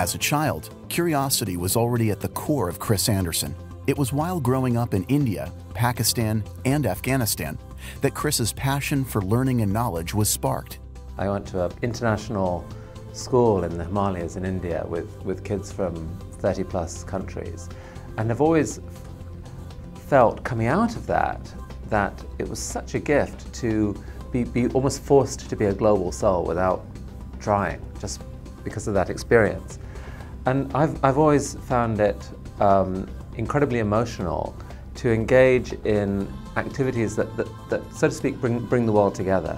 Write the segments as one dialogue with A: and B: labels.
A: As a child, curiosity was already at the core of Chris Anderson. It was while growing up in India, Pakistan, and Afghanistan that Chris's passion for learning and knowledge was sparked.
B: I went to an international school in the Himalayas in India with kids from 30+ countries, and I've always felt coming out of that it was such a gift to be almost forced to be a global soul without trying, just because of that experience. And I've always found it incredibly emotional to engage in activities that so to speak, bring the world together.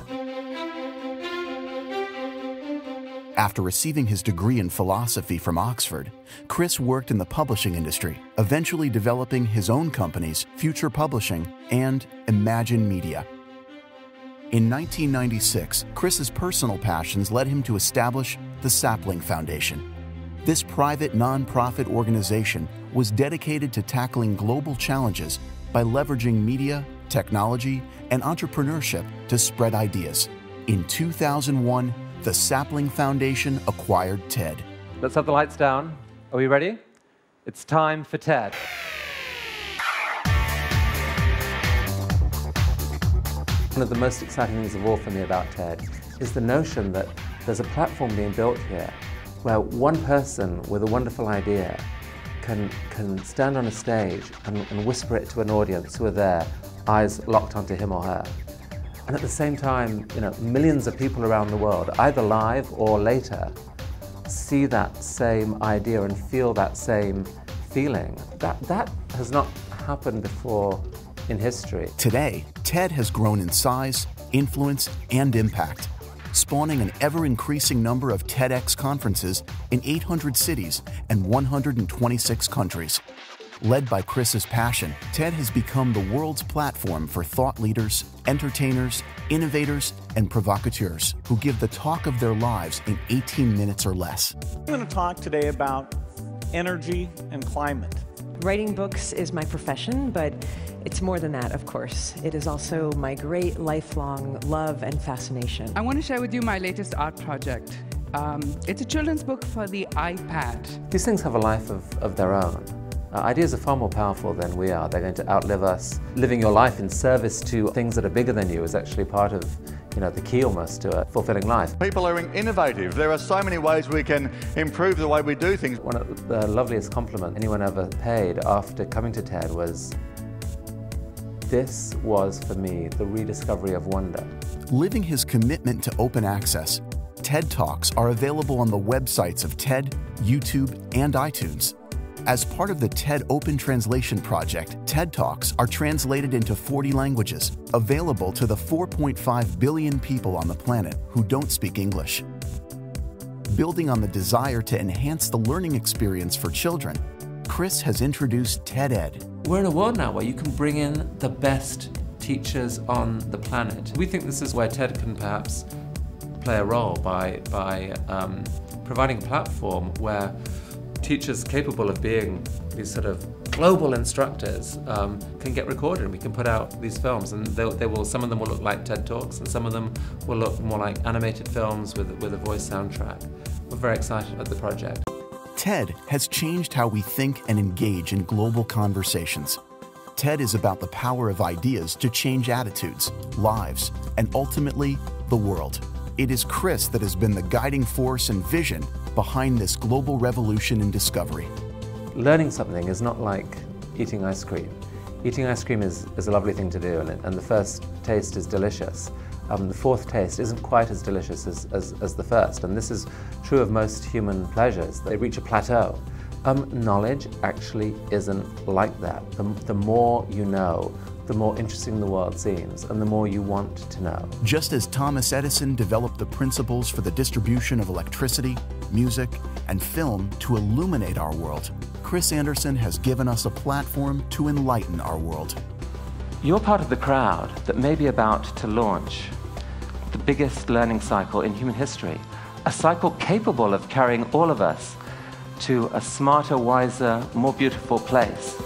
A: After receiving his degree in philosophy from Oxford, Chris worked in the publishing industry, eventually developing his own companies, Future Publishing and Imagine Media. In 1996, Chris's personal passions led him to establish the Sapling Foundation. This private nonprofit organization was dedicated to tackling global challenges by leveraging media, technology, and entrepreneurship to spread ideas. In 2001, the Sapling Foundation acquired TED.
B: Let's have the lights down. Are we ready? It's time for TED. One of the most exciting things of all for me about TED is the notion that there's a platform being built here where one person with a wonderful idea can stand on a stage and whisper it to an audience who are there, eyes locked onto him or her. And at the same time, millions of people around the world, either live or later, see that same idea and feel that same feeling. That has not happened before in history.
A: Today, TED has grown in size, influence, and impact, spawning an ever-increasing number of TEDx conferences in 800 cities and 126 countries. Led by Chris's passion, TED has become the world's platform for thought leaders, entertainers, innovators, and provocateurs who give the talk of their lives in 18 minutes or less.
C: I'm going to talk today about energy and climate.
D: Writing books is my profession, but it's more than that, of course. It is also my great lifelong love and fascination.
E: I want to share with you my latest art project. It's a children's book for the iPad.
B: These things have a life of their own. Ideas are far more powerful than we are. They're going to outlive us. Living your life in service to things that are bigger than you is actually part of the key almost to a fulfilling life.
F: People are innovative. There are so many ways we can improve the way we do things.
B: One of the loveliest compliments anyone ever paid after coming to TED was, "This was, for me, the rediscovery of wonder."
A: Living his commitment to open access, TED Talks are available on the websites of TED, YouTube, and iTunes. As part of the TED Open Translation Project, TED Talks are translated into 40 languages, available to the 4.5 billion people on the planet who don't speak English. Building on the desire to enhance the learning experience for children, Chris has introduced TED-Ed.
B: We're in a world now where you can bring in the best teachers on the planet. We think this is where TED can perhaps play a role by providing a platform where teachers capable of being these sort of global instructors can get recorded, and we can put out these films, and some of them will look like TED Talks, and some of them will look more like animated films with a voice soundtrack. We're very excited about the project.
A: TED has changed how we think and engage in global conversations. TED is about the power of ideas to change attitudes, lives, and ultimately, the world. It is Chris that has been the guiding force and vision behind this global revolution in discovery.
B: Learning something is not like eating ice cream. Eating ice cream is a lovely thing to do, and the first taste is delicious. The fourth taste isn't quite as delicious as the first, and this is true of most human pleasures. They reach a plateau. Knowledge actually isn't like that. The more you know, the more interesting the world seems, and the more you want to know.
A: Just as Thomas Edison developed the principles for the distribution of electricity, music, and film to illuminate our world, Chris Anderson has given us a platform to enlighten our world.
B: You're part of the crowd that may be about to launch the biggest learning cycle in human history, a cycle capable of carrying all of us to a smarter, wiser, more beautiful place.